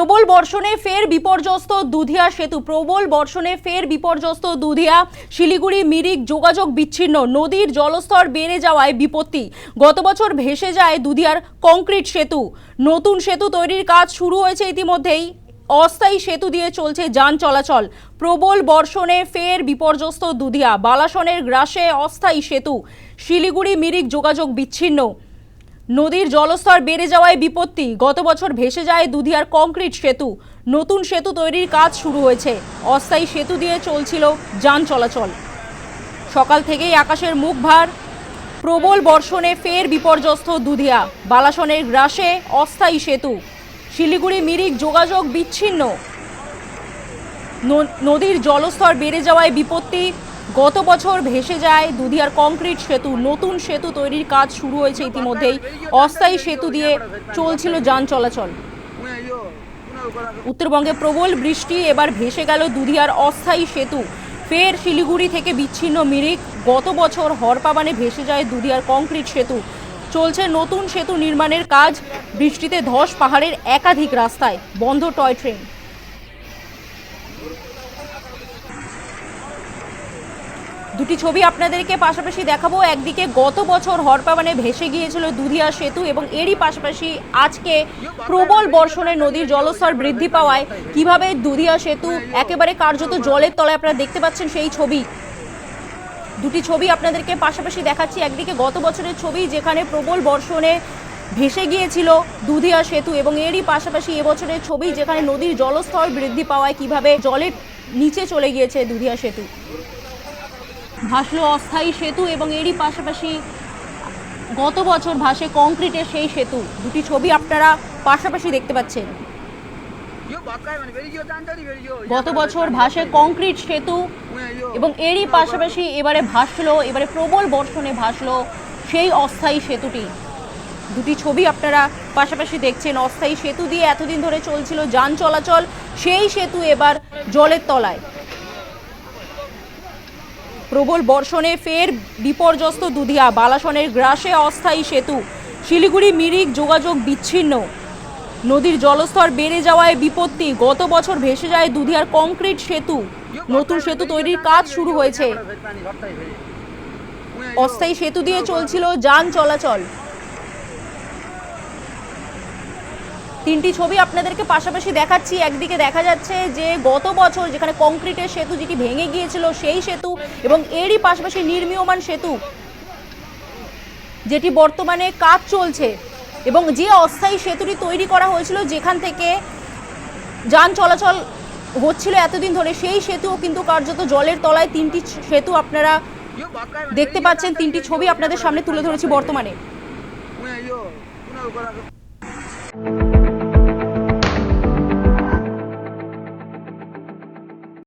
প্রবল বর্ষণে ফের বিপর্যস্ত দুধিয়া সেতু। প্রবল বর্ষণে ফের বিপর্যস্ত দুধিয়া। শিলিগুড়ি মিরিক যোগাযোগ বিচ্ছিন্ন। নদীর জলস্তর বেড়ে যাওয়ায় বিপত্তি। গত বছর ভেসে যায় দুধিয়ার কংক্রিট সেতু। নতুন সেতু তৈরির কাজ শুরু হয়েছে ইতিমধ্যেই। অস্থায়ী সেতু দিয়ে চলছে যান চলাচল। প্রবল বর্ষণে ফের বিপর্যস্ত দুধিয়া। বালাসনের গ্রাসে অস্থায়ী সেতু। শিলিগুড়ি মিরিক যোগাযোগ বিচ্ছিন্ন। নদীর জলস্তর বেড়ে যাওয়ায় বিপত্তি। গত বছর ভেসে যায় দুধিয়ার কংক্রিট সেতু। নতুন সেতু তৈরির কাজ শুরু হয়েছে। অস্থায়ী সেতু দিয়ে চলছিল যান চলাচল। সকাল থেকেই আকাশের মুখ ভার। প্রবল বর্ষণে ফের বিপর্যস্ত দুধিয়া। বালাসনের গ্রাসে অস্থায়ী সেতু। শিলিগুড়ি মিরিক যোগাযোগ বিচ্ছিন্ন। নদীর জলস্তর বেড়ে যাওয়ায় বিপত্তি। গত বছর ভেসে যায় দুধিয়ার কংক্রিট সেতু। নতুন সেতু তৈরির কাজ শুরু হয়েছে ইতিমধ্যেই। অস্থায়ী সেতু দিয়ে চলছিল যান চলাচল। উত্তরবঙ্গে প্রবল বৃষ্টি, এবার ভেসে গেল দুধিয়ার অস্থায়ী সেতু। ফের শিলিগুড়ি থেকে বিচ্ছিন্ন মিরিক। গত বছর হরপাবানে ভেসে যায় দুধিয়ার কংক্রিট সেতু। চলছে নতুন সেতু নির্মাণের কাজ। বৃষ্টিতে ধস পাহাড়ের একাধিক রাস্তায়। বন্ধ টয় ট্রেন। দুটি ছবি আপনাদেরকে পাশাপাশি দেখাবো। একদিকে গত বছর হরপাবানে ভেসে গিয়েছিল দুধিয়া সেতু এবং এরই পাশাপাশি আজকে প্রবল বর্ষণে নদীর জলস্তর বৃদ্ধি পাওয়ায় কিভাবে দুধিয়া সেতু একেবারে কার্যত জলের তলায় আপনারা দেখতে পাচ্ছেন সেই ছবি। দুটি ছবি আপনাদেরকে পাশাপাশি দেখাচ্ছি। একদিকে গত বছরের ছবি যেখানে প্রবল বর্ষণে ভেসে গিয়েছিল দুধিয়া সেতু এবং এরই পাশাপাশি এবছরের ছবি যেখানে নদীর জলস্তর বৃদ্ধি পাওয়ায় কিভাবে জলের নিচে চলে গিয়েছে দুধিয়া সেতু। ভাসলো অস্থায়ী সেতু এবং এরই পাশাপাশি গত বছর ভাসে কংক্রিটের সেই সেতু। দুটি ছবি আপনারা পাশাপাশি দেখতে পাচ্ছেন। গত বছর ভাসে কংক্রিট সেতু এবং এরই পাশাপাশি এবারে প্রবল বর্ষণে ভাসলো সেই অস্থায়ী সেতুটি। দুটি ছবি আপনারা পাশাপাশি দেখছেন। অস্থায়ী সেতু দিয়ে এতদিন ধরে চলছিল যান চলাচল, সেই সেতু এবার জলের তলায়। প্রবল বর্ষণে ফের বিপর্যস্ত দুধিয়া। বালাসনের গ্রাসে অস্থায়ী সেতু। শিলিগুড়ি মিরিক যোগাযোগ বিচ্ছিন্ন। নদীর জলস্তর বেড়ে যাওয়ায় বিপত্তি। গত বছর ভেসে যায় দুধিয়ার কংক্রিট সেতু। নতুন সেতু তৈরির কাজ শুরু হয়েছে। অস্থায়ী সেতু দিয়ে চলছিল যান চলাচল। তিনটি ছবি আপনাদেরকে পাশাপাশি দেখাচ্ছি। একদিকে দেখা যাচ্ছে যে গত বছর যেখানে কংক্রিটের সেতু যেটি ভেঙে গিয়েছিল সেই সেতু এবং এরই পাশাপাশি নির্মীয়মান সেতু যেটি বর্তমানে কাজ চলছে এবং যে অস্থায়ী সেতুটি তৈরি করা হয়েছিল যেখান থেকে যান চলাচল হচ্ছিল এতদিন ধরে, সেই সেতুও কিন্তু কার্যত জলের তলায়। তিনটি সেতু আপনারা দেখতে পাচ্ছেন। তিনটি ছবি আপনাদের সামনে তুলে ধরেছি বর্তমানে।